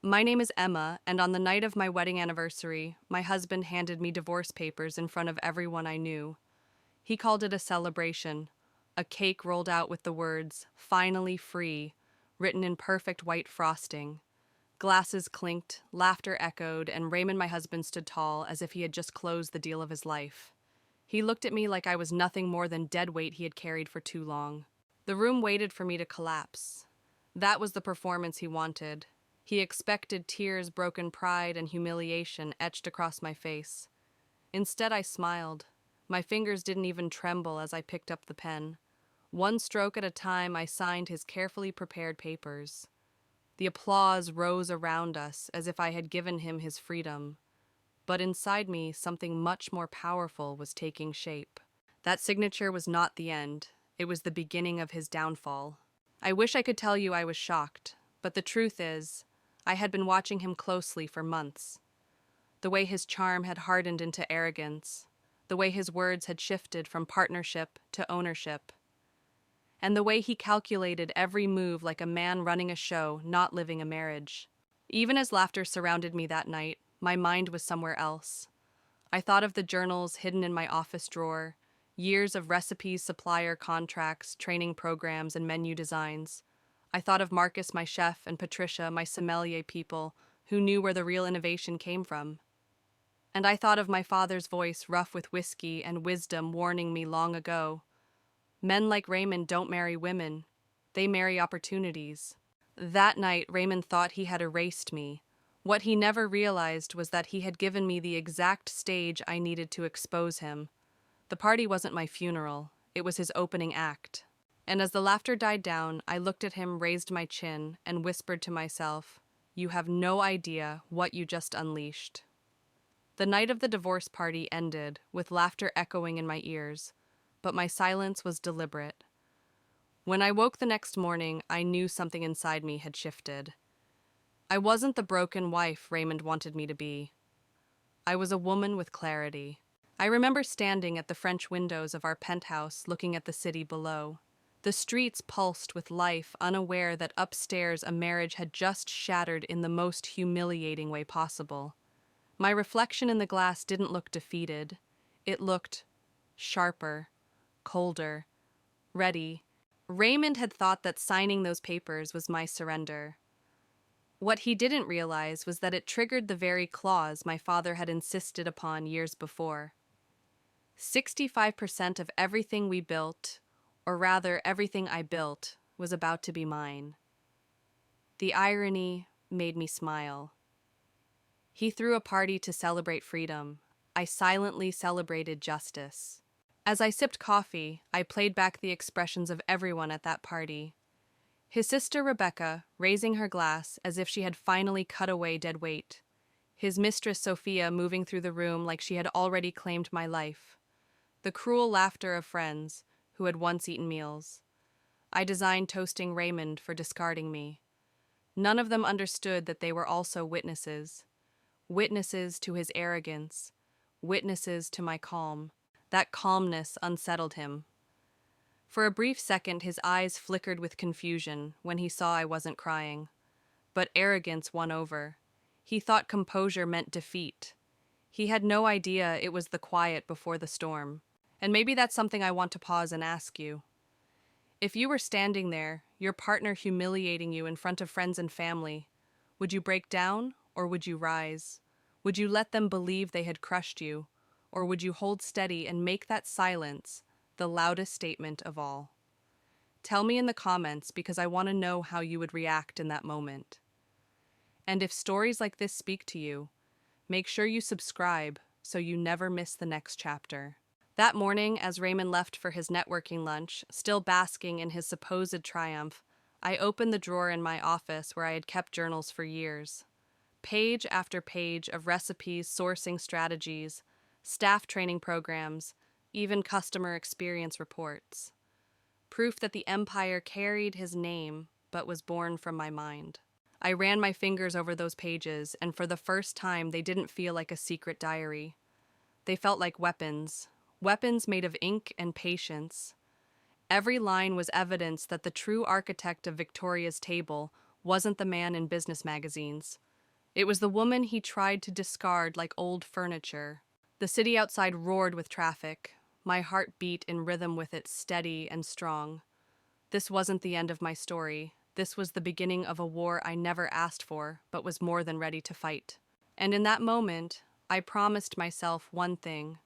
My name is Emma, and on the night of my wedding anniversary, my husband handed me divorce papers in front of everyone I knew. He called it a celebration, a cake rolled out with the words, "Finally free," written in perfect white frosting. Glasses clinked, laughter echoed, and Raymond, my husband, stood tall as if he had just closed the deal of his life. He looked at me like I was nothing more than dead weight he had carried for too long. The room waited for me to collapse. That was the performance he wanted. He expected tears, broken pride, and humiliation etched across my face. Instead, I smiled. My fingers didn't even tremble as I picked up the pen. One stroke at a time, I signed his carefully prepared papers. The applause rose around us as if I had given him his freedom. But inside me, something much more powerful was taking shape. That signature was not the end. It was the beginning of his downfall. I wish I could tell you I was shocked, but the truth is, I had been watching him closely for months. The way his charm had hardened into arrogance, the way his words had shifted from partnership to ownership, and the way he calculated every move like a man running a show, not living a marriage. Even as laughter surrounded me that night, my mind was somewhere else. I thought of the journals hidden in my office drawer, years of recipes, supplier contracts, training programs, and menu designs. I thought of Marcus, my chef, and Patricia, my sommelier people, who knew where the real innovation came from. And I thought of my father's voice, rough with whiskey and wisdom, warning me long ago. Men like Raymond don't marry women. They marry opportunities. That night, Raymond thought he had erased me. What he never realized was that he had given me the exact stage I needed to expose him. The party wasn't my funeral. It was his opening act. And as the laughter died down, I looked at him, raised my chin, and whispered to myself, "You have no idea what you just unleashed." The night of the divorce party ended, with laughter echoing in my ears, but my silence was deliberate. When I woke the next morning, I knew something inside me had shifted. I wasn't the broken wife Raymond wanted me to be. I was a woman with clarity. I remember standing at the French windows of our penthouse, looking at the city below. The streets pulsed with life, unaware that upstairs a marriage had just shattered in the most humiliating way possible. My reflection in the glass didn't look defeated. It looked sharper, colder, ready. Raymond had thought that signing those papers was my surrender. What he didn't realize was that it triggered the very clause my father had insisted upon years before. 65% of everything we built, or rather everything I built, was about to be mine. The irony made me smile. He threw a party to celebrate freedom. I silently celebrated justice. As I sipped coffee, I played back the expressions of everyone at that party. His sister Rebecca, raising her glass as if she had finally cut away dead weight. His mistress Sophia moving through the room like she had already claimed my life. The cruel laughter of friends who had once eaten meals. I designed toasting Raymond for discarding me. None of them understood that they were also witnesses. Witnesses to his arrogance. Witnesses to my calm. That calmness unsettled him. For a brief second, his eyes flickered with confusion when he saw I wasn't crying. But arrogance won over. He thought composure meant defeat. He had no idea it was the quiet before the storm. And maybe that's something I want to pause and ask you. If you were standing there, your partner humiliating you in front of friends and family, would you break down or would you rise? Would you let them believe they had crushed you? Or would you hold steady and make that silence the loudest statement of all? Tell me in the comments because I want to know how you would react in that moment. And if stories like this speak to you, make sure you subscribe so you never miss the next chapter. That morning, as Raymond left for his networking lunch, still basking in his supposed triumph, I opened the drawer in my office where I had kept journals for years. Page after page of recipes, sourcing strategies, staff training programs, even customer experience reports. Proof that the empire carried his name but was born from my mind. I ran my fingers over those pages, and for the first time they didn't feel like a secret diary. They felt like weapons. Weapons made of ink and patience. Every line was evidence that the true architect of Victoria's table wasn't the man in business magazines, It was the woman he tried to discard like old furniture. The city outside roared with traffic. My heart beat in rhythm with it, steady and strong. This wasn't the end of my story. This was the beginning of a war I never asked for, but was more than ready to fight. And in that moment, I promised myself one thing.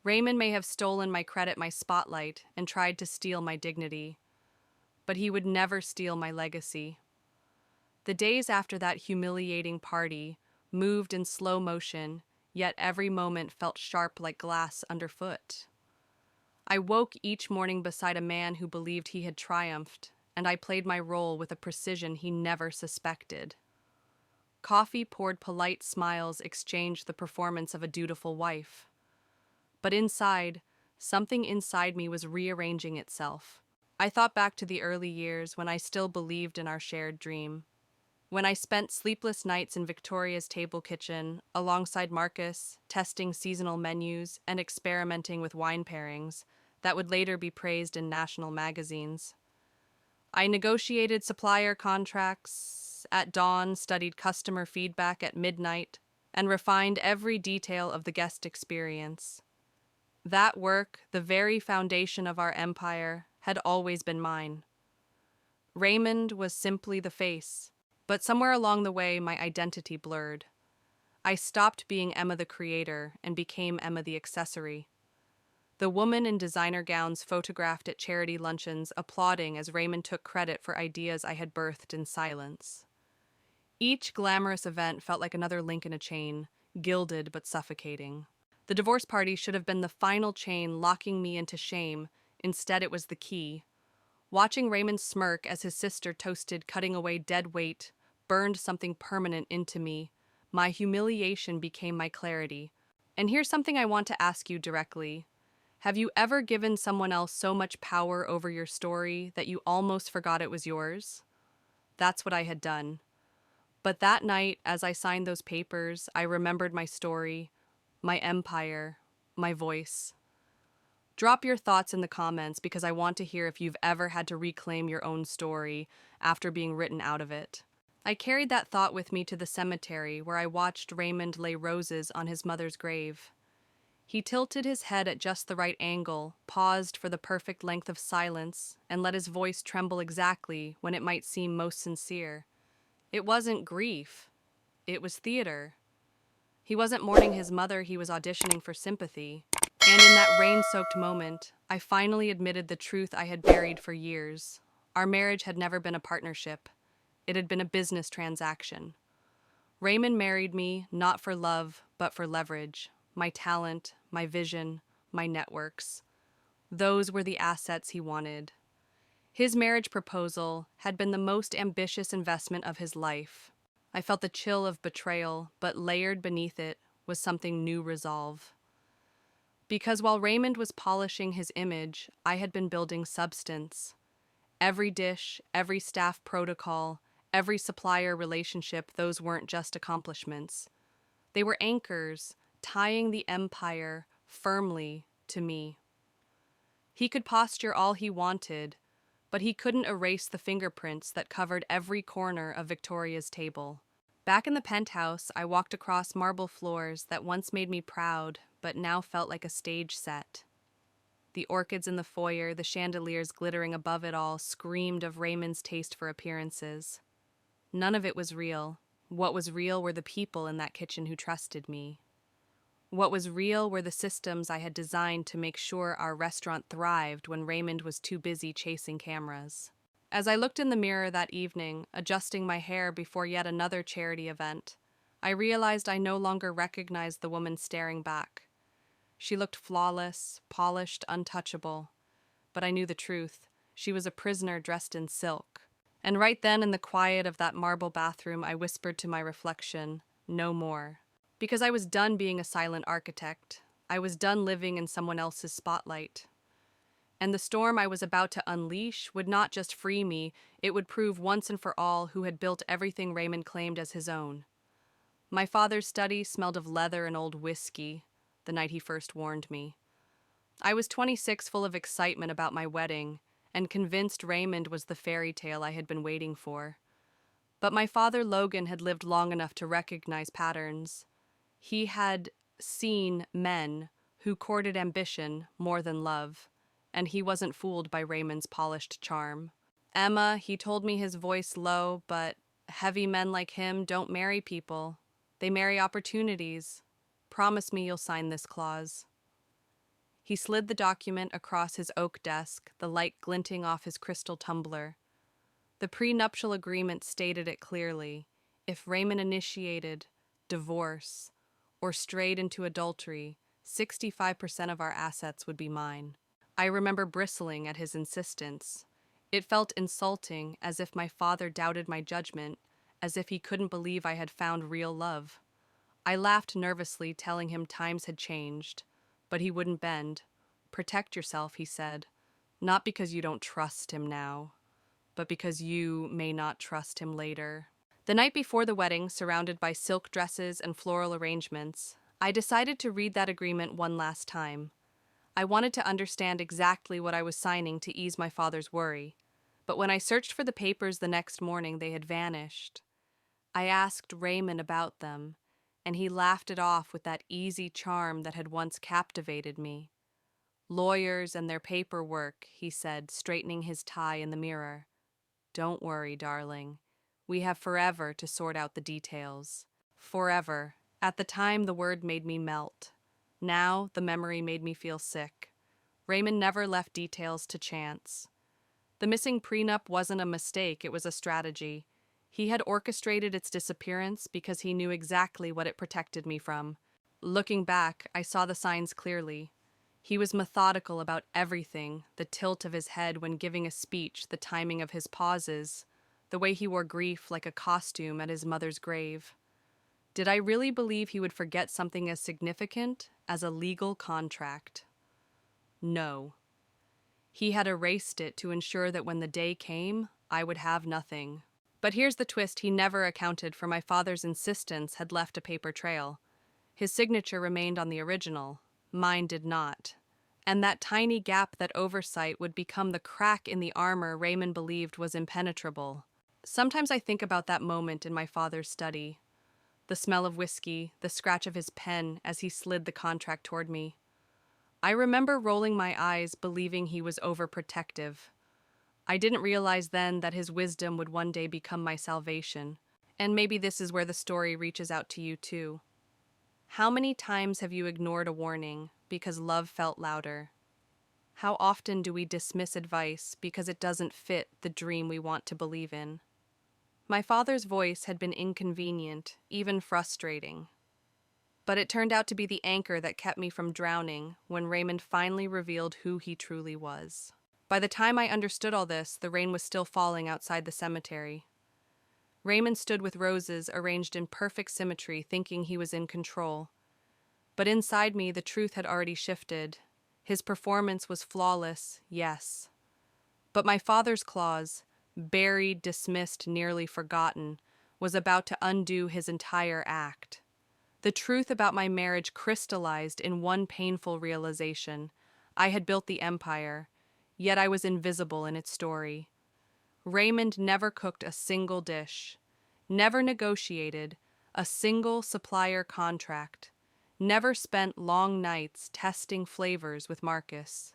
Raymond may have stolen my credit, my spotlight, and tried to steal my dignity, but he would never steal my legacy. The days after that humiliating party moved in slow motion, yet every moment felt sharp like glass underfoot. I woke each morning beside a man who believed he had triumphed, and I played my role with a precision he never suspected. Coffee poured polite smiles exchanged the performance of a dutiful wife. But something inside me was rearranging itself. I thought back to the early years when I still believed in our shared dream. When I spent sleepless nights in Victoria's table kitchen, alongside Marcus, testing seasonal menus and experimenting with wine pairings that would later be praised in national magazines. I negotiated supplier contracts at dawn, studied customer feedback at midnight, and refined every detail of the guest experience. That work, the very foundation of our empire, had always been mine. Raymond was simply the face, but somewhere along the way my identity blurred. I stopped being Emma the creator and became Emma the accessory. The woman in designer gowns photographed at charity luncheons, applauding as Raymond took credit for ideas I had birthed in silence. Each glamorous event felt like another link in a chain, gilded but suffocating. The divorce party should have been the final chain locking me into shame. Instead, it was the key. Watching Raymond smirk as his sister toasted, cutting away dead weight, burned something permanent into me. My humiliation became my clarity. And here's something I want to ask you directly. Have you ever given someone else so much power over your story that you almost forgot it was yours? That's what I had done. But that night, as I signed those papers, I remembered my story, my empire, my voice. Drop your thoughts in the comments because I want to hear if you've ever had to reclaim your own story after being written out of it. I carried that thought with me to the cemetery where I watched Raymond lay roses on his mother's grave. He tilted his head at just the right angle, paused for the perfect length of silence, and let his voice tremble exactly when it might seem most sincere. It wasn't grief. It was theater. He wasn't mourning his mother, he was auditioning for sympathy. And in that rain-soaked moment, I finally admitted the truth I had buried for years. Our marriage had never been a partnership. It had been a business transaction. Raymond married me not for love, but for leverage. My talent, my vision, my networks. Those were the assets he wanted. His marriage proposal had been the most ambitious investment of his life. I felt the chill of betrayal, but layered beneath it was something new resolve. Because while Raymond was polishing his image, I had been building substance. Every dish, every staff protocol, every supplier relationship, those weren't just accomplishments. They were anchors, tying the empire firmly to me. He could posture all he wanted, but he couldn't erase the fingerprints that covered every corner of Victoria's table. Back in the penthouse, I walked across marble floors that once made me proud, but now felt like a stage set. The orchids in the foyer, the chandeliers glittering above it all, screamed of Raymond's taste for appearances. None of it was real. What was real were the people in that kitchen who trusted me. What was real were the systems I had designed to make sure our restaurant thrived when Raymond was too busy chasing cameras. As I looked in the mirror that evening, adjusting my hair before yet another charity event, I realized I no longer recognized the woman staring back. She looked flawless, polished, untouchable. But I knew the truth. She was a prisoner dressed in silk. And right then in the quiet of that marble bathroom, I whispered to my reflection, "No more." Because I was done being a silent architect. I was done living in someone else's spotlight. And the storm I was about to unleash would not just free me, it would prove once and for all who had built everything Raymond claimed as his own. My father's study smelled of leather and old whiskey the night he first warned me. I was 26, full of excitement about my wedding, and convinced Raymond was the fairy tale I had been waiting for. But my father Logan had lived long enough to recognize patterns. He had seen men who courted ambition more than love, and he wasn't fooled by Raymond's polished charm. Emma, he told me, his voice low, but heavy men like him don't marry people. They marry opportunities. Promise me you'll sign this clause. He slid the document across his oak desk, the light glinting off his crystal tumbler. The prenuptial agreement stated it clearly. If Raymond initiated divorce or strayed into adultery, 65% of our assets would be mine. I remember bristling at his insistence. It felt insulting, as if my father doubted my judgment, as if he couldn't believe I had found real love. I laughed nervously, telling him times had changed, but he wouldn't bend. Protect yourself, he said, not because you don't trust him now, but because you may not trust him later. The night before the wedding, surrounded by silk dresses and floral arrangements, I decided to read that agreement one last time. I wanted to understand exactly what I was signing to ease my father's worry, but when I searched for the papers the next morning, they had vanished. I asked Raymond about them, and he laughed it off with that easy charm that had once captivated me. Lawyers and their paperwork, he said, straightening his tie in the mirror. Don't worry, darling. We have forever to sort out the details. Forever. At the time, the word made me melt. Now, the memory made me feel sick. Raymond never left details to chance. The missing prenup wasn't a mistake, it was a strategy. He had orchestrated its disappearance because he knew exactly what it protected me from. Looking back, I saw the signs clearly. He was methodical about everything, the tilt of his head when giving a speech, the timing of his pauses, the way he wore grief like a costume at his mother's grave. Did I really believe he would forget something as significant as a legal contract? No. He had erased it to ensure that when the day came, I would have nothing. But here's the twist: he never accounted for my father's insistence had left a paper trail. His signature remained on the original. Mine did not. And that tiny gap, that oversight, would become the crack in the armor Raymond believed was impenetrable. Sometimes I think about that moment in my father's study. The smell of whiskey, the scratch of his pen as he slid the contract toward me. I remember rolling my eyes, believing he was overprotective. I didn't realize then that his wisdom would one day become my salvation. And maybe this is where the story reaches out to you too. How many times have you ignored a warning because love felt louder? How often do we dismiss advice because it doesn't fit the dream we want to believe in? My father's voice had been inconvenient, even frustrating. But it turned out to be the anchor that kept me from drowning when Raymond finally revealed who he truly was. By the time I understood all this, the rain was still falling outside the cemetery. Raymond stood with roses arranged in perfect symmetry, thinking he was in control. But inside me, the truth had already shifted. His performance was flawless, yes. But my father's clause, buried, dismissed, nearly forgotten, was about to undo his entire act. The truth about my marriage crystallized in one painful realization. I had built the empire, yet I was invisible in its story. Raymond never cooked a single dish, never negotiated a single supplier contract, never spent long nights testing flavors with Marcus.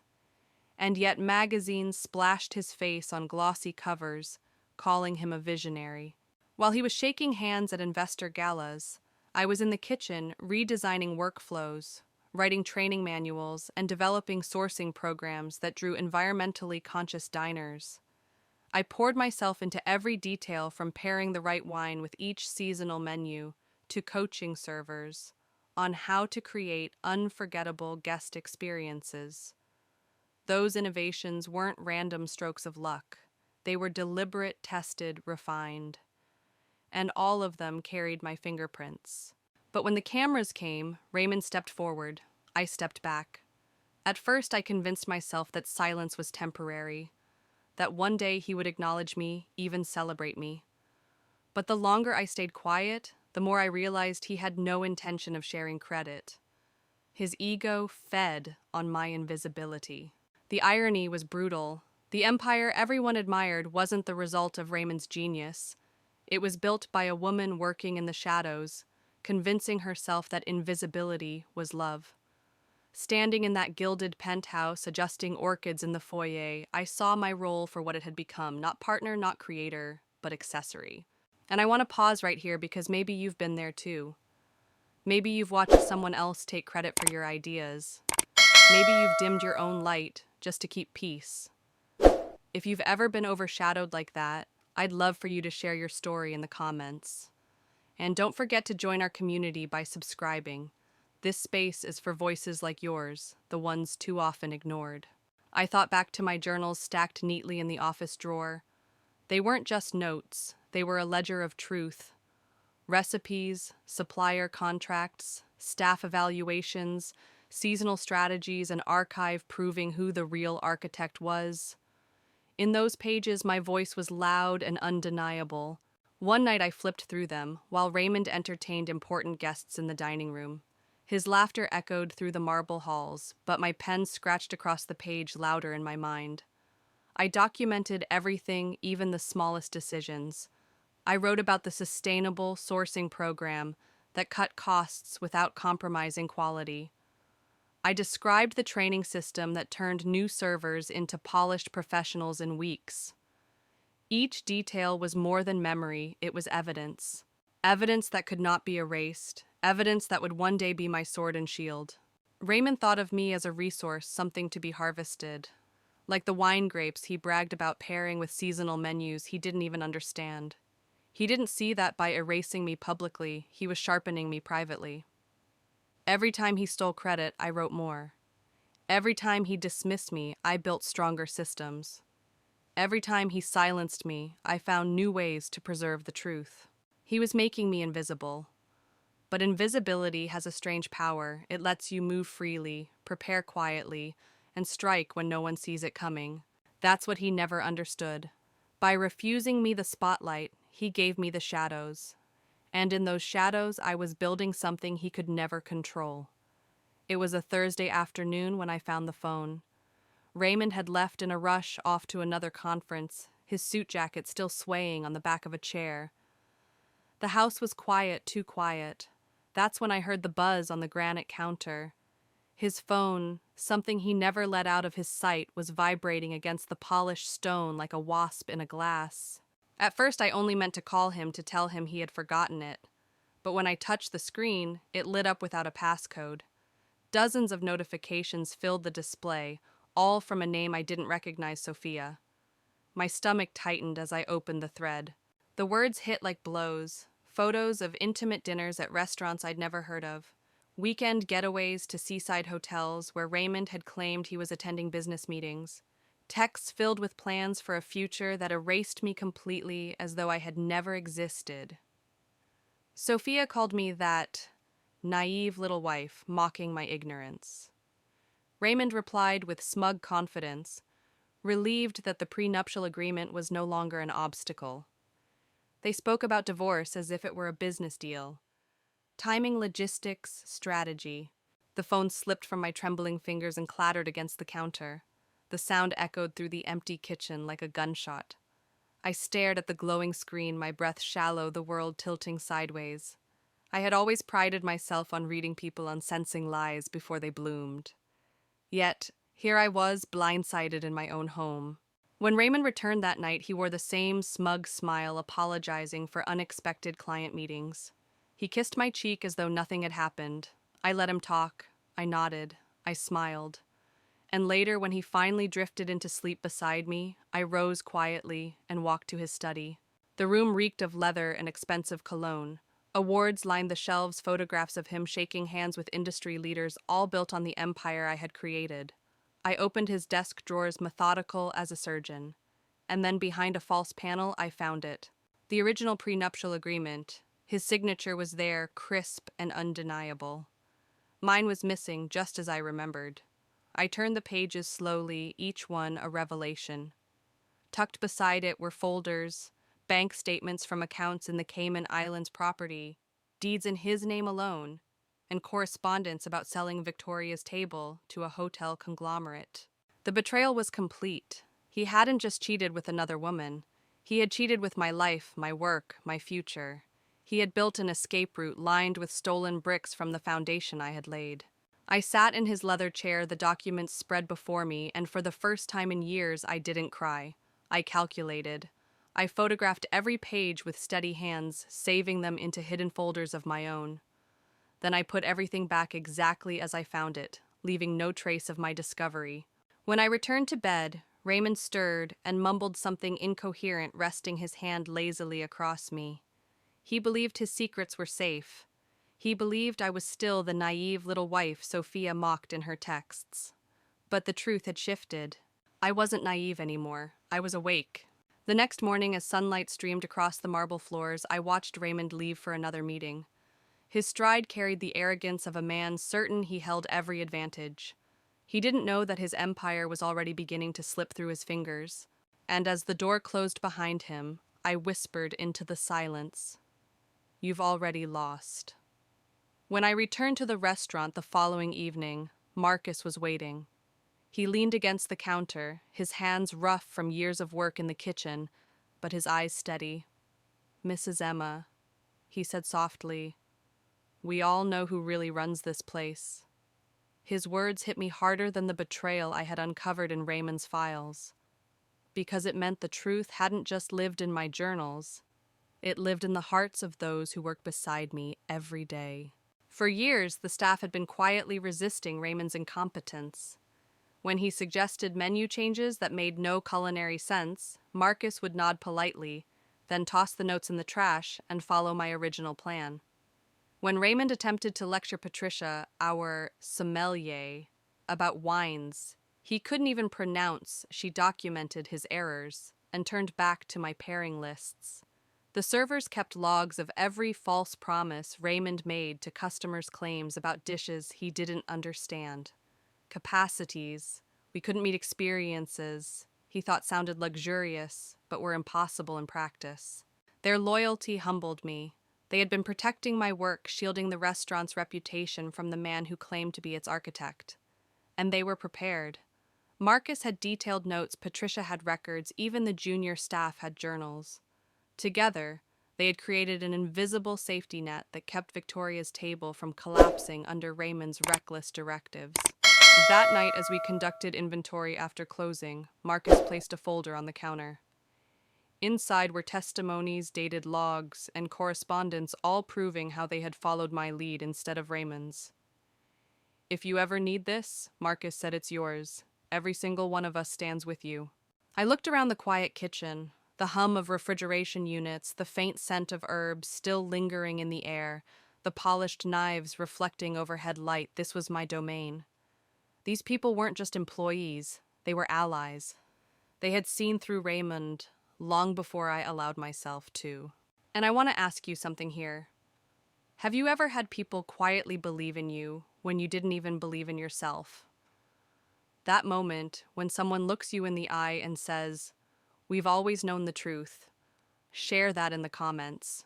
And yet magazines splashed his face on glossy covers, calling him a visionary. While he was shaking hands at investor galas, I was in the kitchen redesigning workflows, writing training manuals, and developing sourcing programs that drew environmentally conscious diners. I poured myself into every detail, from pairing the right wine with each seasonal menu to coaching servers on how to create unforgettable guest experiences. Those innovations weren't random strokes of luck. They were deliberate, tested, refined. And all of them carried my fingerprints. But when the cameras came, Raymond stepped forward. I stepped back. At first, I convinced myself that silence was temporary, that one day he would acknowledge me, even celebrate me. But the longer I stayed quiet, the more I realized he had no intention of sharing credit. His ego fed on my invisibility. The irony was brutal. The empire everyone admired wasn't the result of Raymond's genius. It was built by a woman working in the shadows, convincing herself that invisibility was love. Standing in that gilded penthouse, adjusting orchids in the foyer, I saw my role for what it had become, not partner, not creator, but accessory. And I want to pause right here because maybe you've been there too. Maybe you've watched someone else take credit for your ideas. Maybe you've dimmed your own light just to keep peace. If you've ever been overshadowed like that, I'd love for you to share your story in the comments. And don't forget to join our community by subscribing. This space is for voices like yours, the ones too often ignored. I thought back to my journals stacked neatly in the office drawer. They weren't just notes, they were a ledger of truth. Recipes, supplier contracts, staff evaluations, seasonal strategies, an archive proving who the real architect was. In those pages, my voice was loud and undeniable. One night I flipped through them, while Raymond entertained important guests in the dining room. His laughter echoed through the marble halls, but my pen scratched across the page louder in my mind. I documented everything, even the smallest decisions. I wrote about the sustainable sourcing program that cut costs without compromising quality. I described the training system that turned new servers into polished professionals in weeks. Each detail was more than memory, it was evidence. Evidence that could not be erased, evidence that would one day be my sword and shield. Raymond thought of me as a resource, something to be harvested. Like the wine grapes he bragged about pairing with seasonal menus he didn't even understand. He didn't see that by erasing me publicly, he was sharpening me privately. Every time he stole credit, I wrote more. Every time he dismissed me, I built stronger systems. Every time he silenced me, I found new ways to preserve the truth. He was making me invisible. But invisibility has a strange power. It lets you move freely, prepare quietly, and strike when no one sees it coming. That's what he never understood. By refusing me the spotlight, he gave me the shadows. And in those shadows, I was building something he could never control. It was a Thursday afternoon when I found the phone. Raymond had left in a rush off to another conference, his suit jacket still swaying on the back of a chair. The house was quiet, too quiet. That's when I heard the buzz on the granite counter. His phone, something he never let out of his sight, was vibrating against the polished stone like a wasp in a glass. At first, I only meant to call him to tell him he had forgotten it. But when I touched the screen, it lit up without a passcode. Dozens of notifications filled the display, all from a name I didn't recognize, Sophia. My stomach tightened as I opened the thread. The words hit like blows. Photos of intimate dinners at restaurants I'd never heard of. Weekend getaways to seaside hotels where Raymond had claimed he was attending business meetings. Texts filled with plans for a future that erased me completely as though I had never existed. Sophia called me that naive little wife, mocking my ignorance. Raymond replied with smug confidence, relieved that the prenuptial agreement was no longer an obstacle. They spoke about divorce as if it were a business deal. Timing, logistics, strategy. The phone slipped from my trembling fingers and clattered against the counter. The sound echoed through the empty kitchen like a gunshot. I stared at the glowing screen, my breath shallow, the world tilting sideways. I had always prided myself on reading people on sensing lies before they bloomed. Yet, here I was, blindsided in my own home. When Raymond returned that night, he wore the same smug smile, apologizing for unexpected client meetings. He kissed my cheek as though nothing had happened. I let him talk. I nodded. I smiled. And later, when he finally drifted into sleep beside me, I rose quietly and walked to his study. The room reeked of leather and expensive cologne. Awards lined the shelves, photographs of him shaking hands with industry leaders, all built on the empire I had created. I opened his desk drawers, methodical as a surgeon. And then behind a false panel, I found it. The original prenuptial agreement. His signature was there, crisp and undeniable. Mine was missing, just as I remembered. I turned the pages slowly, each one a revelation. Tucked beside it were folders, bank statements from accounts in the Cayman Islands property, deeds in his name alone, and correspondence about selling Victoria's table to a hotel conglomerate. The betrayal was complete. He hadn't just cheated with another woman. He had cheated with my life, my work, my future. He had built an escape route lined with stolen bricks from the foundation I had laid. I sat in his leather chair, the documents spread before me, and for the first time in years I didn't cry. I calculated. I photographed every page with steady hands, saving them into hidden folders of my own. Then I put everything back exactly as I found it, leaving no trace of my discovery. When I returned to bed, Raymond stirred and mumbled something incoherent, resting his hand lazily across me. He believed his secrets were safe. He believed I was still the naive little wife Sophia mocked in her texts. But the truth had shifted. I wasn't naive anymore. I was awake. The next morning, as sunlight streamed across the marble floors, I watched Raymond leave for another meeting. His stride carried the arrogance of a man certain he held every advantage. He didn't know that his empire was already beginning to slip through his fingers, and as the door closed behind him, I whispered into the silence, "You've already lost." When I returned to the restaurant the following evening, Marcus was waiting. He leaned against the counter, his hands rough from years of work in the kitchen, but his eyes steady. "Mrs. Emma," he said softly, "we all know who really runs this place." His words hit me harder than the betrayal I had uncovered in Raymond's files, because it meant the truth hadn't just lived in my journals, it lived in the hearts of those who work beside me every day. For years, the staff had been quietly resisting Raymond's incompetence. When he suggested menu changes that made no culinary sense, Marcus would nod politely, then toss the notes in the trash and follow my original plan. When Raymond attempted to lecture Patricia, our sommelier, about wines, he couldn't even pronounce she documented his errors and turned back to my pairing lists. The servers kept logs of every false promise Raymond made to customers' claims about dishes he didn't understand. Capacities we couldn't meet, experiences he thought sounded luxurious but were impossible in practice. Their loyalty humbled me. They had been protecting my work, shielding the restaurant's reputation from the man who claimed to be its architect. And they were prepared. Marcus had detailed notes, Patricia had records, even the junior staff had journals. Together, they had created an invisible safety net that kept Victoria's table from collapsing under Raymond's reckless directives. That night, as we conducted inventory after closing, Marcus placed a folder on the counter. Inside were testimonies, dated logs, and correspondence, all proving how they had followed my lead instead of Raymond's. "If you ever need this," Marcus said, "it's yours. Every single one of us stands with you." I looked around the quiet kitchen, the hum of refrigeration units, the faint scent of herbs still lingering in the air, the polished knives reflecting overhead light. This was my domain. These people weren't just employees, they were allies. They had seen through Raymond long before I allowed myself to. And I want to ask you something here. Have you ever had people quietly believe in you when you didn't even believe in yourself? That moment when someone looks you in the eye and says, "We've always known the truth." Share that in the comments.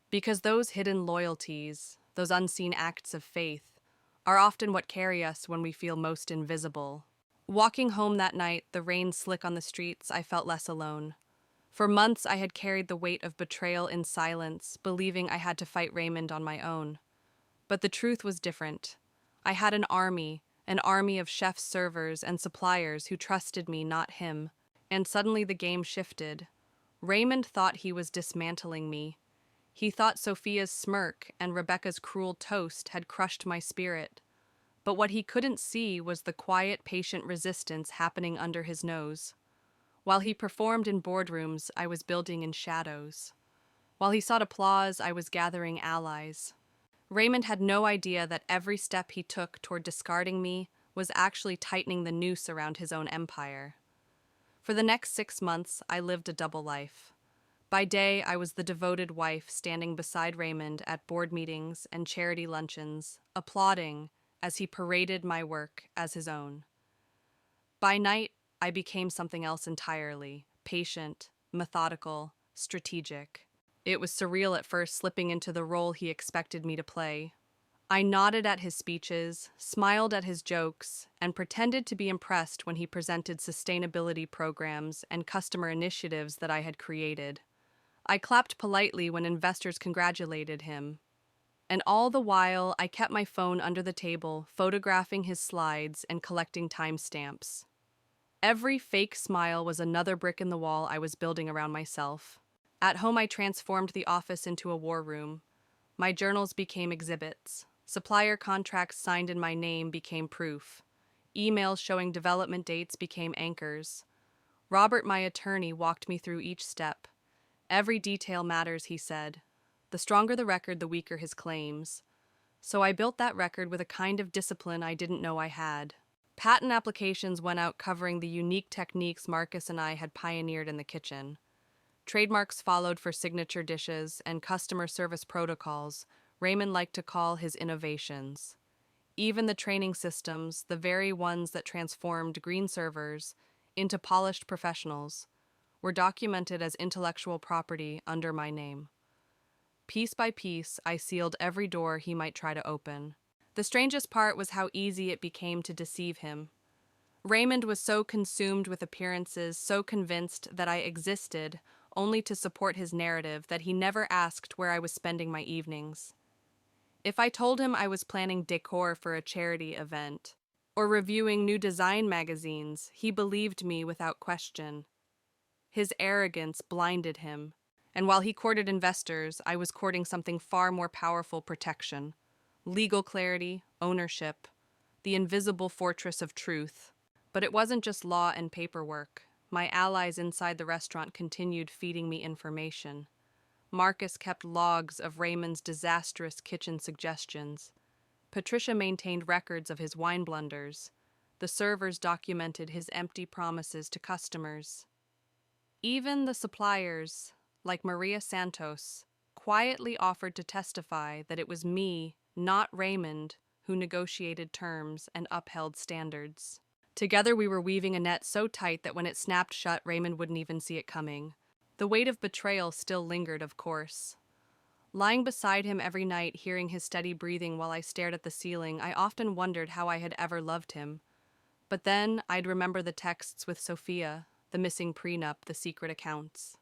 Because those hidden loyalties, those unseen acts of faith, are often what carry us when we feel most invisible. Walking home that night, the rain slick on the streets, I felt less alone. For months, I had carried the weight of betrayal in silence, believing I had to fight Raymond on my own. But the truth was different. I had an army of chefs, servers, and suppliers who trusted me, not him. And suddenly the game shifted. Raymond thought he was dismantling me. He thought Sophia's smirk and Rebecca's cruel toast had crushed my spirit. But what he couldn't see was the quiet, patient resistance happening under his nose. While he performed in boardrooms, I was building in shadows. While he sought applause, I was gathering allies. Raymond had no idea that every step he took toward discarding me was actually tightening the noose around his own empire. For the next 6 months, I lived a double life. By day, I was the devoted wife standing beside Raymond at board meetings and charity luncheons, applauding as he paraded my work as his own. By night, I became something else entirely, patient, methodical, strategic. It was surreal at first, slipping into the role he expected me to play. I nodded at his speeches, smiled at his jokes, and pretended to be impressed when he presented sustainability programs and customer initiatives that I had created. I clapped politely when investors congratulated him. And all the while, I kept my phone under the table, photographing his slides and collecting timestamps. Every fake smile was another brick in the wall I was building around myself. At home, I transformed the office into a war room. My journals became exhibits. Supplier contracts signed in my name became proof. Emails showing development dates became anchors. Robert, my attorney, walked me through each step. Every detail matters, he said. The stronger the record, the weaker his claims. So I built that record with a kind of discipline I didn't know I had. Patent applications went out covering the unique techniques Marcus and I had pioneered in the kitchen. Trademarks followed for signature dishes and customer service protocols Raymond liked to call his innovations. Even the training systems, the very ones that transformed green servers into polished professionals, were documented as intellectual property under my name. Piece by piece, I sealed every door he might try to open. The strangest part was how easy it became to deceive him. Raymond was so consumed with appearances, so convinced that I existed only to support his narrative that he never asked where I was spending my evenings. If I told him I was planning decor for a charity event or reviewing new design magazines, he believed me without question. His arrogance blinded him, and while he courted investors, I was courting something far more powerful: protection, legal clarity, ownership, the invisible fortress of truth. But it wasn't just law and paperwork. My allies inside the restaurant continued feeding me information. Marcus kept logs of Raymond's disastrous kitchen suggestions. Patricia maintained records of his wine blunders. The servers documented his empty promises to customers. Even the suppliers, like Maria Santos, quietly offered to testify that it was me, not Raymond, who negotiated terms and upheld standards. Together we were weaving a net so tight that when it snapped shut, Raymond wouldn't even see it coming. The weight of betrayal still lingered, of course. Lying beside him every night, hearing his steady breathing while I stared at the ceiling, I often wondered how I had ever loved him. But then I'd remember the texts with Sophia, the missing prenup, the secret accounts.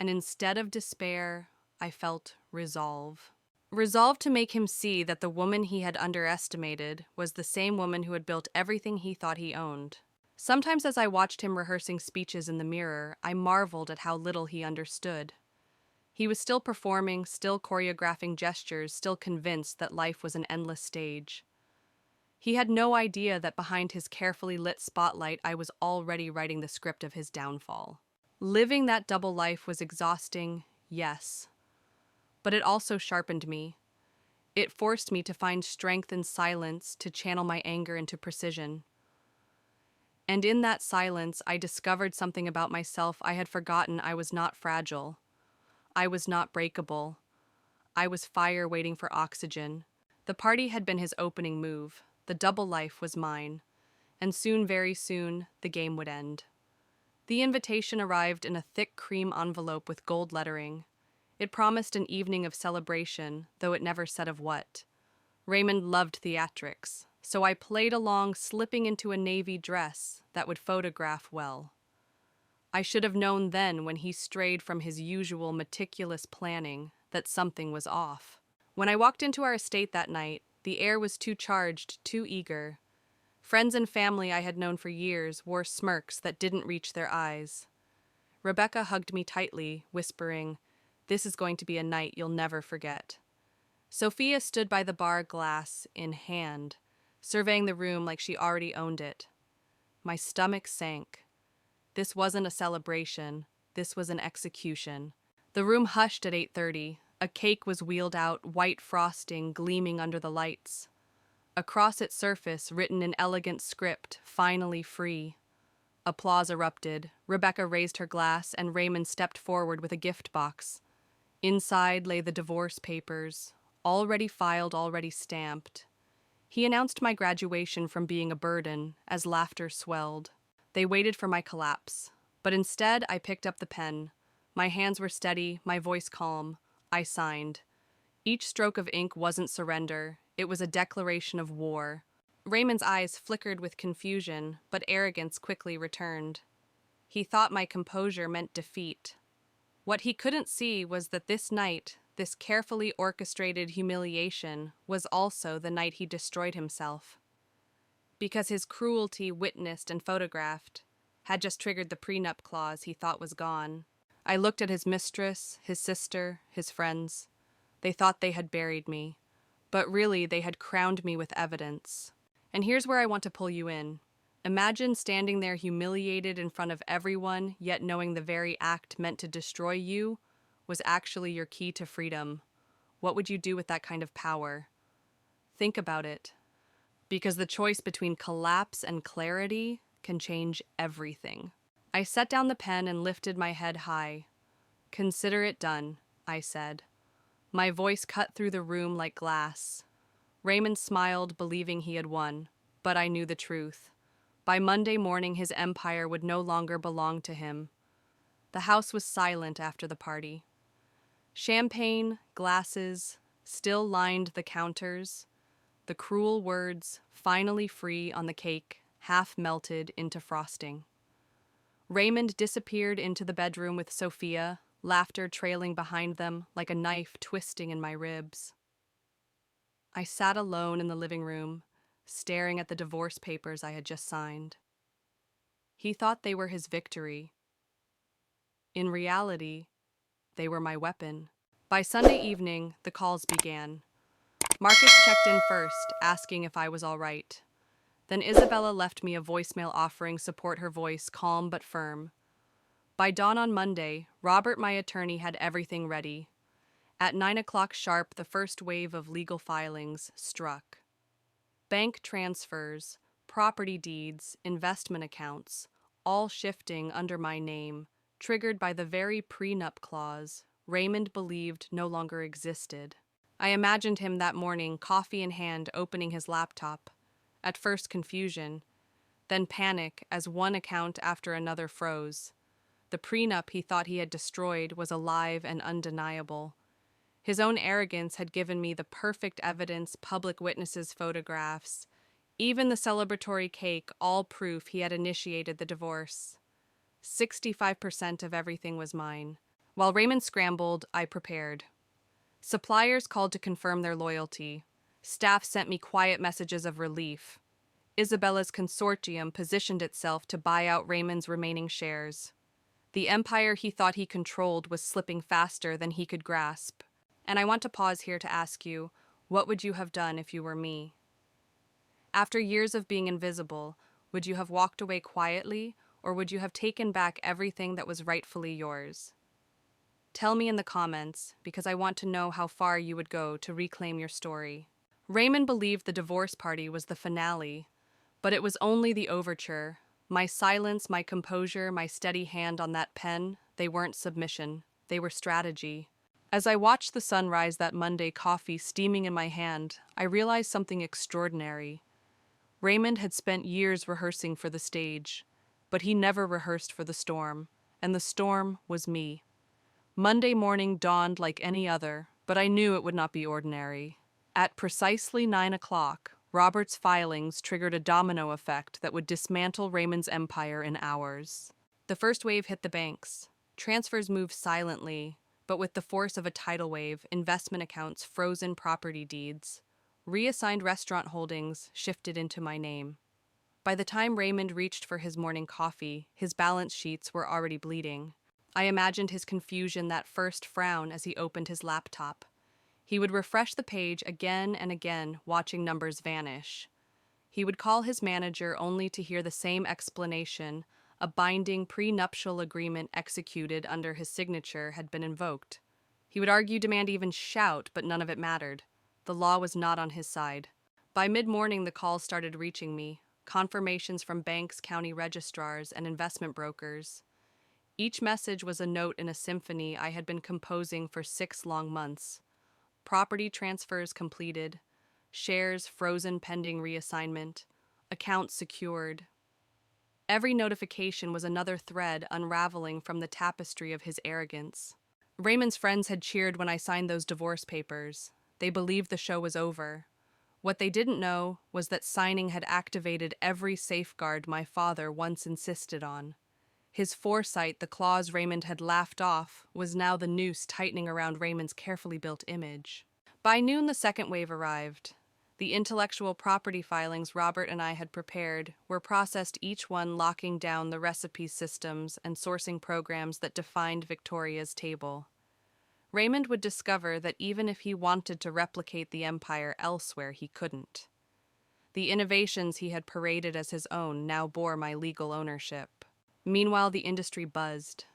And instead of despair, I felt resolve. Resolve to make him see that the woman he had underestimated was the same woman who had built everything he thought he owned. Sometimes as I watched him rehearsing speeches in the mirror, I marveled at how little he understood. He was still performing, still choreographing gestures, still convinced that life was an endless stage. He had no idea that behind his carefully lit spotlight, I was already writing the script of his downfall. Living that double life was exhausting, yes. But it also sharpened me. It forced me to find strength in silence, to channel my anger into precision. And in that silence, I discovered something about myself I had forgotten. I was not fragile. I was not breakable. I was fire waiting for oxygen. The party had been his opening move. The double life was mine. And soon, very soon, the game would end. The invitation arrived in a thick cream envelope with gold lettering. It promised an evening of celebration, though it never said of what. Raymond loved theatrics, so I played along, slipping into a navy dress that would photograph well. I should have known then, when he strayed from his usual meticulous planning, that something was off. When I walked into our estate that night, the air was too charged, too eager. Friends and family I had known for years wore smirks that didn't reach their eyes. Rebecca hugged me tightly, whispering, "This is going to be a night you'll never forget." Sophia stood by the bar, glass in hand, surveying the room like she already owned it. My stomach sank. This wasn't a celebration. This was an execution. The room hushed at 8:30. A cake was wheeled out, white frosting gleaming under the lights. Across its surface, written in elegant script, "Finally free." Applause erupted. Rebecca raised her glass, and Raymond stepped forward with a gift box. Inside lay the divorce papers, already filed, already stamped. He announced my graduation from being a burden as laughter swelled. They waited for my collapse, but instead I picked up the pen. My hands were steady, my voice calm. I signed. Each stroke of ink wasn't surrender. It was a declaration of war. Raymond's eyes flickered with confusion, but arrogance quickly returned. He thought my composure meant defeat. What he couldn't see was that this night, this carefully orchestrated humiliation, was also the night he destroyed himself. Because his cruelty, witnessed and photographed, had just triggered the prenup clause he thought was gone. I looked at his mistress, his sister, his friends. They thought they had buried me, but really they had crowned me with evidence. And here's where I want to pull you in. Imagine standing there humiliated in front of everyone, yet knowing the very act meant to destroy you was actually your key to freedom. What would you do with that kind of power? Think about it. Because the choice between collapse and clarity can change everything. I set down the pen and lifted my head high. "Consider it done," I said. My voice cut through the room like glass. Raymond smiled, believing he had won, but I knew the truth. By Monday morning, his empire would no longer belong to him. The house was silent after the party. Champagne, glasses, still lined the counters. The cruel words, "finally free" on the cake, half melted into frosting. Raymond disappeared into the bedroom with Sophia, laughter trailing behind them like a knife twisting in my ribs. I sat alone in the living room, staring at the divorce papers I had just signed. He thought they were his victory. In reality, they were my weapon. By Sunday evening, the calls began. Marcus checked in first, asking if I was all right. Then Isabella left me a voicemail offering support, her voice calm but firm. By dawn on Monday, Robert, my attorney, had everything ready. At 9 o'clock sharp, the first wave of legal filings struck. Bank transfers, property deeds, investment accounts, all shifting under my name, triggered by the very prenup clause Raymond believed no longer existed. I imagined him that morning, coffee in hand, opening his laptop. At first confusion, then panic as one account after another froze. The prenup he thought he had destroyed was alive and undeniable. His own arrogance had given me the perfect evidence, public witnesses' photographs, even the celebratory cake, all proof he had initiated the divorce. 65% of everything was mine. While Raymond scrambled, I prepared. Suppliers called to confirm their loyalty. Staff sent me quiet messages of relief. Isabella's consortium positioned itself to buy out Raymond's remaining shares. The empire he thought he controlled was slipping faster than he could grasp. And I want to pause here to ask you, what would you have done if you were me? After years of being invisible, would you have walked away quietly, or would you have taken back everything that was rightfully yours? Tell me in the comments, because I want to know how far you would go to reclaim your story. Raymond believed the divorce party was the finale, but it was only the overture. My silence, my composure, my steady hand on that pen, they weren't submission, they were strategy. As I watched the sun rise that Monday, coffee steaming in my hand, I realized something extraordinary. Raymond had spent years rehearsing for the stage, but he never rehearsed for the storm, and the storm was me. Monday morning dawned like any other, but I knew it would not be ordinary. At precisely 9 o'clock, Robert's filings triggered a domino effect that would dismantle Raymond's empire in hours. The first wave hit the banks. Transfers moved silently, but with the force of a tidal wave, investment accounts, frozen property deeds. Reassigned restaurant holdings shifted into my name. By the time Raymond reached for his morning coffee, his balance sheets were already bleeding. I imagined his confusion, that first frown as he opened his laptop. He would refresh the page again and again, watching numbers vanish. He would call his manager only to hear the same explanation: a binding prenuptial agreement executed under his signature had been invoked. He would argue, demand, even shout, but none of it mattered. The law was not on his side. By mid-morning, the calls started reaching me, confirmations from banks, county registrars, and investment brokers. Each message was a note in a symphony I had been composing for 6 long months. Property transfers completed, shares frozen pending reassignment, accounts secured. Every notification was another thread unraveling from the tapestry of his arrogance. Raymond's friends had cheered when I signed those divorce papers. They believed the show was over. What they didn't know was that signing had activated every safeguard my father once insisted on. His foresight, the clause Raymond had laughed off, was now the noose tightening around Raymond's carefully built image. By noon, the second wave arrived. The intellectual property filings Robert and I had prepared were processed, each one locking down the recipe systems and sourcing programs that defined Victoria's table. Raymond would discover that even if he wanted to replicate the empire elsewhere, he couldn't. The innovations he had paraded as his own now bore my legal ownership. Meanwhile, the industry buzzed.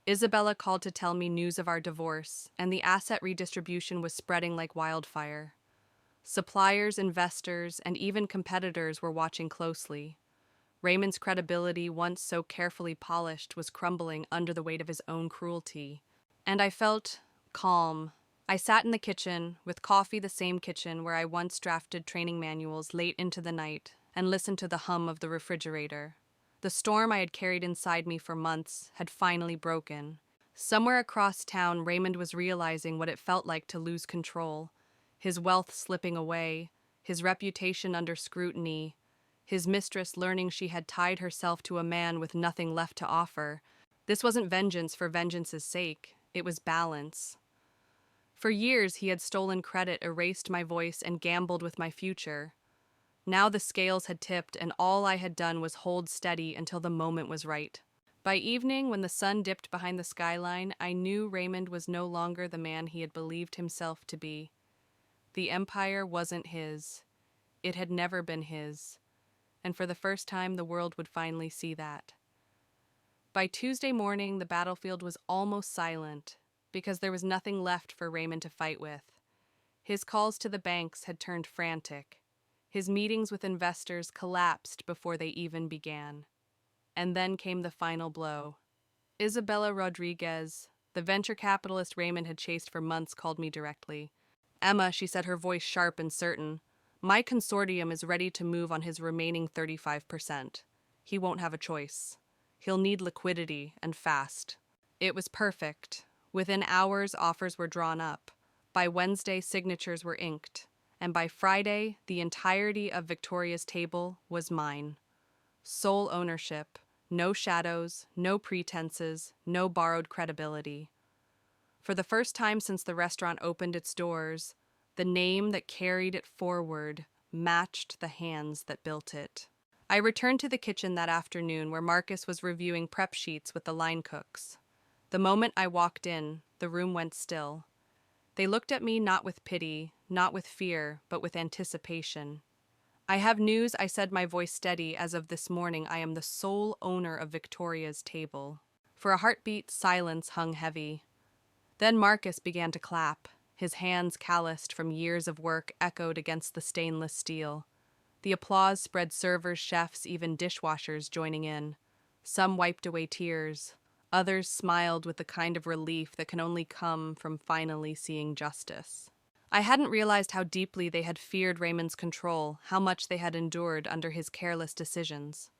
Isabella called to tell me news of our divorce, and the asset redistribution was spreading like wildfire. Suppliers, investors, and even competitors were watching closely. Raymond's credibility, once so carefully polished, was crumbling under the weight of his own cruelty. And I felt calm. I sat in the kitchen, with coffee, the same kitchen where I once drafted training manuals late into the night, and listened to the hum of the refrigerator. The storm I had carried inside me for months had finally broken. Somewhere across town, Raymond was realizing what it felt like to lose control. His wealth slipping away, his reputation under scrutiny, his mistress learning she had tied herself to a man with nothing left to offer. This wasn't vengeance for vengeance's sake, it was balance. For years he had stolen credit, erased my voice, and gambled with my future. Now the scales had tipped, and all I had done was hold steady until the moment was right. By evening, when the sun dipped behind the skyline, I knew Raymond was no longer the man he had believed himself to be. The empire wasn't his. It had never been his. And for the first time, the world would finally see that. By Tuesday morning, the battlefield was almost silent, because there was nothing left for Raymond to fight with. His calls to the banks had turned frantic. His meetings with investors collapsed before they even began. And then came the final blow. Isabella Rodriguez, the venture capitalist Raymond had chased for months, called me directly. "Emma," she said, her voice sharp and certain, "my consortium is ready to move on his remaining 35%. He won't have a choice. He'll need liquidity, and fast." It was perfect. Within hours, offers were drawn up. By Wednesday, signatures were inked. And by Friday, the entirety of Victoria's table was mine. Sole ownership, no shadows, no pretenses, no borrowed credibility. For the first time since the restaurant opened its doors, the name that carried it forward matched the hands that built it. I returned to the kitchen that afternoon, where Marcus was reviewing prep sheets with the line cooks. The moment I walked in, the room went still. They looked at me not with pity, not with fear, but with anticipation. "I have news," I said, my voice steady. "As of this morning, I am the sole owner of Victoria's table." For a heartbeat, silence hung heavy. Then Marcus began to clap. His hands, calloused from years of work, echoed against the stainless steel. The applause spread, servers, chefs, even dishwashers joining in. Some wiped away tears. Others smiled with the kind of relief that can only come from finally seeing justice. I hadn't realized how deeply they had feared Raymond's control, how much they had endured under his careless decisions.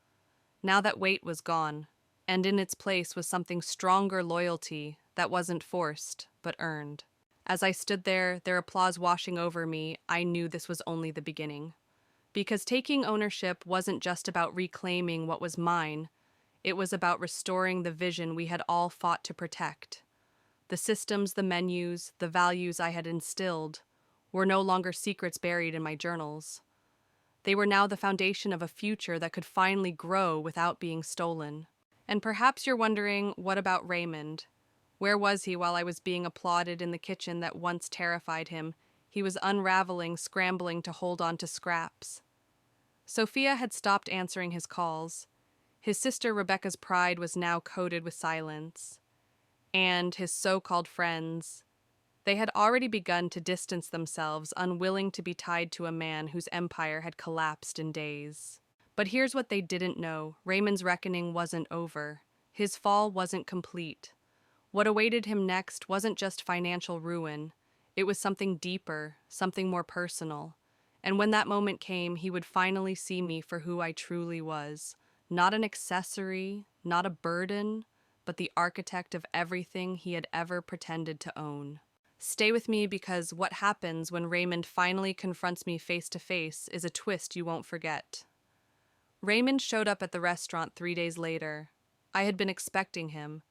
Now that weight was gone, and in its place was something stronger: loyalty that wasn't forced, but earned. As I stood there, their applause washing over me, I knew this was only the beginning. Because taking ownership wasn't just about reclaiming what was mine, it was about restoring the vision we had all fought to protect. The systems, the menus, the values I had instilled were no longer secrets buried in my journals. They were now the foundation of a future that could finally grow without being stolen. And perhaps you're wondering, what about Raymond? Where was he while I was being applauded in the kitchen that once terrified him? He was unraveling, scrambling to hold on to scraps. Sophia had stopped answering his calls. His sister Rebecca's pride was now coated with silence. And his so-called friends, they had already begun to distance themselves, unwilling to be tied to a man whose empire had collapsed in days. But here's what they didn't know. Raymond's reckoning wasn't over. His fall wasn't complete. What awaited him next wasn't just financial ruin. It was something deeper, something more personal. And when that moment came, he would finally see me for who I truly was. Not an accessory, not a burden, but the architect of everything he had ever pretended to own. Stay with me because what happens when Raymond finally confronts me face to face is a twist you won't forget. Raymond showed up at the restaurant 3 days later. I had been expecting him.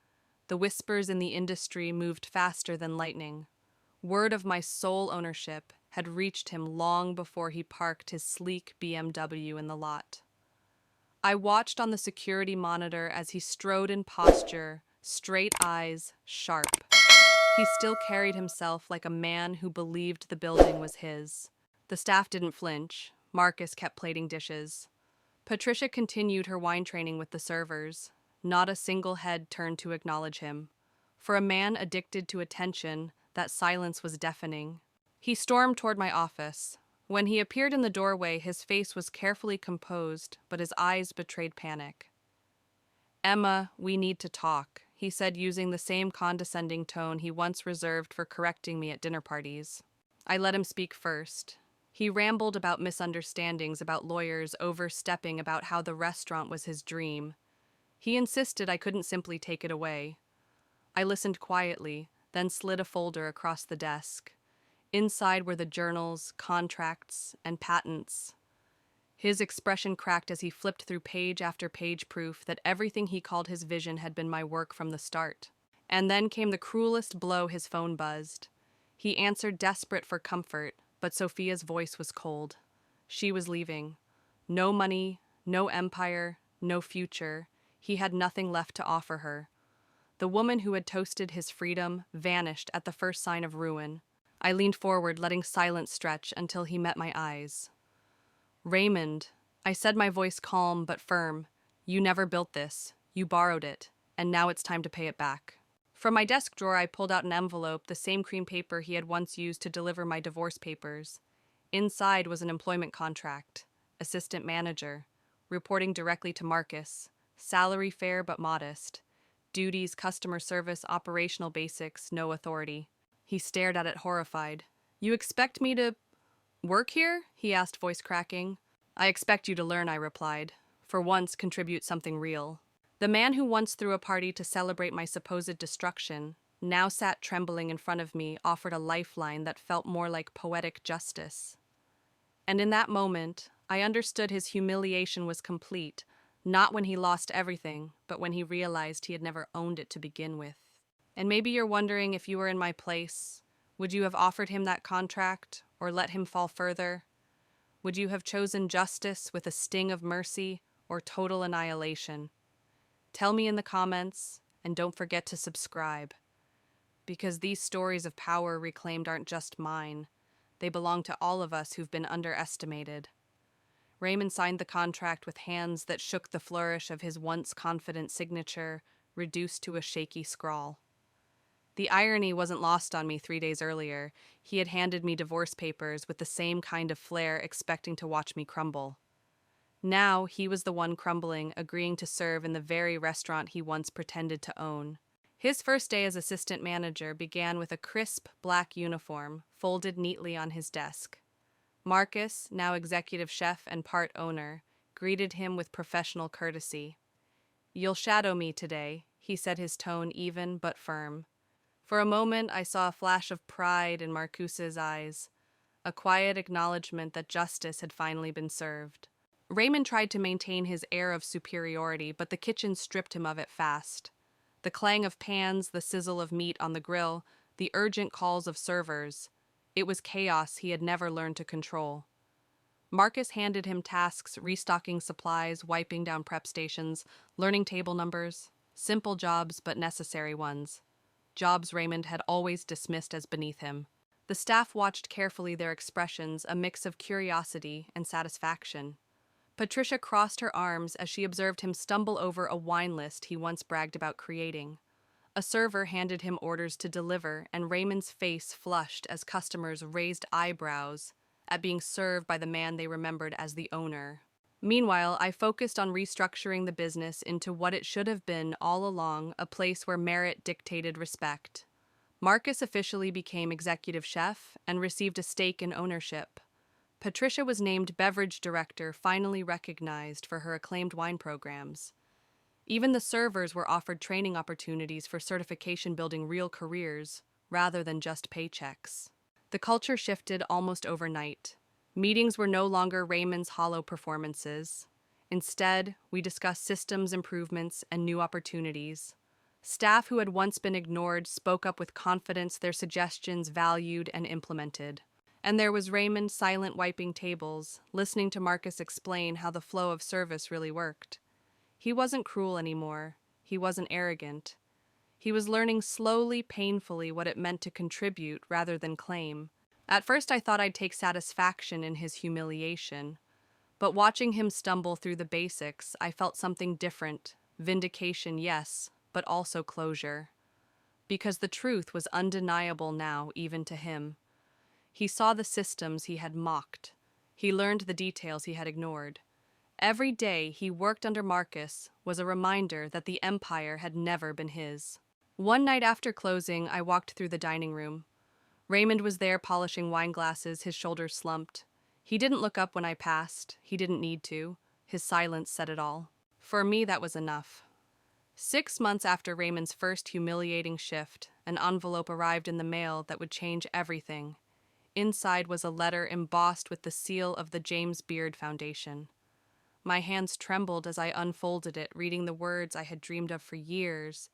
The whispers in the industry moved faster than lightning. Word of my sole ownership had reached him long before he parked his sleek BMW in the lot. I watched on the security monitor as he strode in posture, straight eyes, sharp. He still carried himself like a man who believed the building was his. The staff didn't flinch. Marcus kept plating dishes. Patricia continued her wine training with the servers. Not a single head turned to acknowledge him. For a man addicted to attention, that silence was deafening. He stormed toward my office. When he appeared in the doorway, his face was carefully composed, but his eyes betrayed panic. "Emma, we need to talk," he said, using the same condescending tone he once reserved for correcting me at dinner parties. I let him speak first. He rambled about misunderstandings, about lawyers overstepping, about how the restaurant was his dream. He insisted I couldn't simply take it away. I listened quietly, then slid a folder across the desk. Inside were the journals, contracts, and patents. His expression cracked as he flipped through page after page, proof that everything he called his vision had been my work from the start. And then came the cruelest blow. His phone buzzed. He answered, desperate for comfort, but Sophia's voice was cold. She was leaving. No money, no empire, no future. He had nothing left to offer her. The woman who had toasted his freedom vanished at the first sign of ruin. I leaned forward, letting silence stretch until he met my eyes. "Raymond," I said, my voice calm but firm, "you never built this. You borrowed it, and now it's time to pay it back." From my desk drawer, I pulled out an envelope, the same cream paper he had once used to deliver my divorce papers. Inside was an employment contract. Assistant manager. Reporting directly to Marcus. Salary fair but modest. Duties, customer service, operational basics, no authority. He stared at it horrified. "You expect me to work here?" he asked, voice cracking. "I expect you to learn," I replied. "For once, contribute something real." The man who once threw a party to celebrate my supposed destruction now sat trembling in front of me, offered a lifeline that felt more like poetic justice. And in that moment, I understood his humiliation was complete, not when he lost everything, but when he realized he had never owned it to begin with. And maybe you're wondering, if you were in my place, would you have offered him that contract or let him fall further? Would you have chosen justice with a sting of mercy or total annihilation? Tell me in the comments, and don't forget to subscribe. Because these stories of power reclaimed aren't just mine. They belong to all of us who've been underestimated. Raymond signed the contract with hands that shook, the flourish of his once confident signature reduced to a shaky scrawl. The irony wasn't lost on me 3 days earlier. He had handed me divorce papers with the same kind of flair, expecting to watch me crumble. Now he was the one crumbling, agreeing to serve in the very restaurant he once pretended to own. His first day as assistant manager began with a crisp black uniform folded neatly on his desk. Marcus, now executive chef and part owner, greeted him with professional courtesy. "You'll shadow me today," he said, his tone even but firm. For a moment, I saw a flash of pride in Marcuse's eyes, a quiet acknowledgement that justice had finally been served. Raymond tried to maintain his air of superiority, but the kitchen stripped him of it fast. The clang of pans, the sizzle of meat on the grill, the urgent calls of servers. It was chaos he had never learned to control. Marcus handed him tasks, restocking supplies, wiping down prep stations, learning table numbers. Simple jobs, but necessary ones. Jobs Raymond had always dismissed as beneath him. The staff watched carefully, their expressions a mix of curiosity and satisfaction. Patricia crossed her arms as she observed him stumble over a wine list he once bragged about creating. A server handed him orders to deliver, and Raymond's face flushed as customers raised eyebrows at being served by the man they remembered as the owner. Meanwhile, I focused on restructuring the business into what it should have been all along, a place where merit dictated respect. Marcus officially became executive chef and received a stake in ownership. Patricia was named beverage director, finally recognized for her acclaimed wine programs. Even the servers were offered training opportunities for certification, building real careers rather than just paychecks. The culture shifted almost overnight. Meetings were no longer Raymond's hollow performances. Instead, we discussed systems improvements and new opportunities. Staff who had once been ignored spoke up with confidence, their suggestions valued and implemented. And there was Raymond silent wiping tables, listening to Marcus explain how the flow of service really worked. He wasn't cruel anymore. He wasn't arrogant. He was learning slowly, painfully what it meant to contribute rather than claim. At first I thought I'd take satisfaction in his humiliation. But watching him stumble through the basics, I felt something different. Vindication, yes, but also closure. Because the truth was undeniable now, even to him. He saw the systems he had mocked. He learned the details he had ignored. Every day he worked under Marcus was a reminder that the empire had never been his. One night after closing, I walked through the dining room. Raymond was there polishing wine glasses, his shoulders slumped. He didn't look up when I passed. He didn't need to. His silence said it all. For me, that was enough. 6 months after Raymond's first humiliating shift, an envelope arrived in the mail that would change everything. Inside was a letter embossed with the seal of the James Beard Foundation. My hands trembled as I unfolded it, reading the words I had dreamed of for years.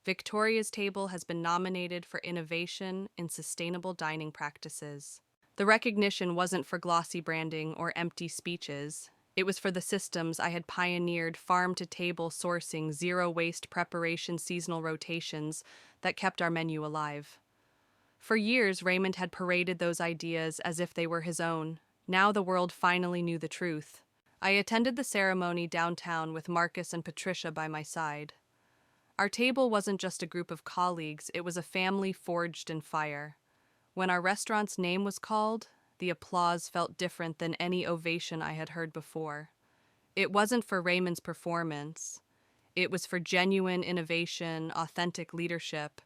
Victoria's Table has been nominated for innovation in sustainable dining practices. The recognition wasn't for glossy branding or empty speeches. It was for the systems I had pioneered, farm-to-table sourcing, zero-waste preparation, seasonal rotations that kept our menu alive. For years, Raymond had paraded those ideas as if they were his own. Now the world finally knew the truth. I attended the ceremony downtown with Marcus and Patricia by my side. Our table wasn't just a group of colleagues, it was a family forged in fire. When our restaurant's name was called, the applause felt different than any ovation I had heard before. It wasn't for Raymond's performance. It was for genuine innovation, authentic leadership,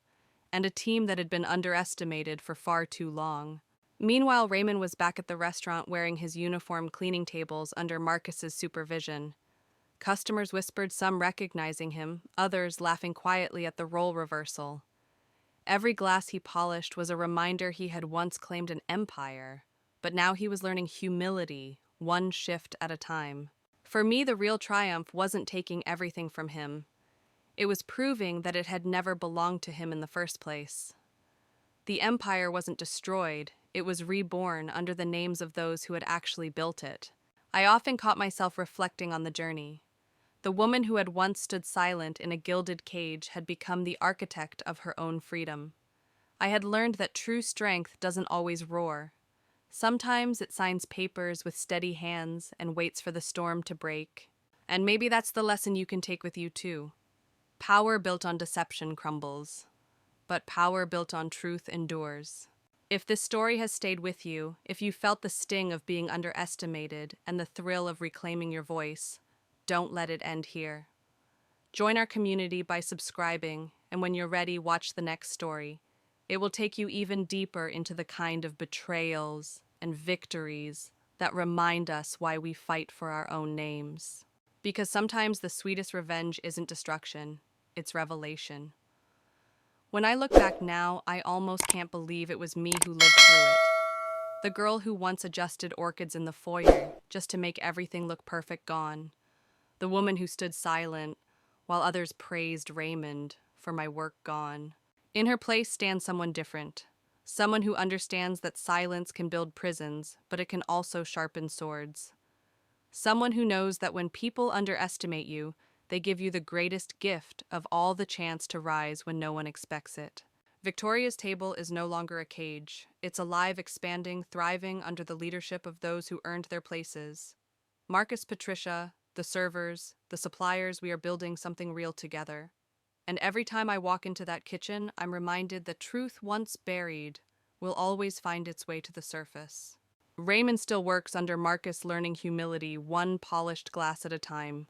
and a team that had been underestimated for far too long. Meanwhile, Raymond was back at the restaurant wearing his uniform, cleaning tables under Marcus's supervision. Customers whispered, some recognizing him, others laughing quietly at the role reversal. Every glass he polished was a reminder he had once claimed an empire, but now he was learning humility, one shift at a time. For me, the real triumph wasn't taking everything from him. It was proving that it had never belonged to him in the first place. The empire wasn't destroyed, it was reborn under the names of those who had actually built it. I often caught myself reflecting on the journey. The woman who had once stood silent in a gilded cage had become the architect of her own freedom. I had learned that true strength doesn't always roar. Sometimes it signs papers with steady hands and waits for the storm to break. And maybe that's the lesson you can take with you too. Power built on deception crumbles, but power built on truth endures. If this story has stayed with you, if you felt the sting of being underestimated and the thrill of reclaiming your voice, don't let it end here. Join our community by subscribing, and when you're ready, watch the next story. It will take you even deeper into the kind of betrayals and victories that remind us why we fight for our own names. Because sometimes the sweetest revenge isn't destruction, it's revelation. When I look back now, I almost can't believe it was me who lived through it. The girl who once adjusted orchids in the foyer just to make everything look perfect gone. The woman who stood silent while others praised Raymond for my work gone. In her place stands someone different. Someone who understands that silence can build prisons, but it can also sharpen swords. Someone who knows that when people underestimate you, they give you the greatest gift of all, the chance to rise when no one expects it. Victoria's Table is no longer a cage. It's alive, expanding, thriving under the leadership of those who earned their places. Marcus, Patricia, the servers, the suppliers, we are building something real together. And every time I walk into that kitchen, I'm reminded that truth once buried will always find its way to the surface. Raymond still works under Marcus, learning humility, one polished glass at a time.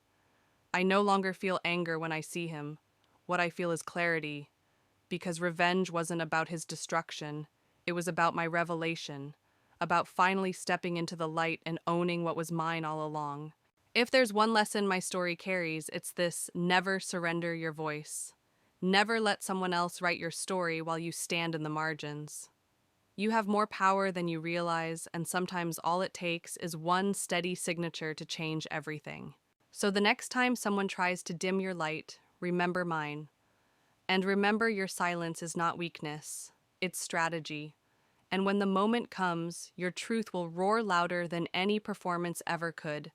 I no longer feel anger when I see him. What I feel is clarity, because revenge wasn't about his destruction. It was about my revelation, about finally stepping into the light and owning what was mine all along. If there's one lesson my story carries, it's this: never surrender your voice. Never let someone else write your story while you stand in the margins. You have more power than you realize, and sometimes all it takes is one steady signature to change everything. So the next time someone tries to dim your light, remember mine. And remember your silence is not weakness, it's strategy. And when the moment comes, your truth will roar louder than any performance ever could,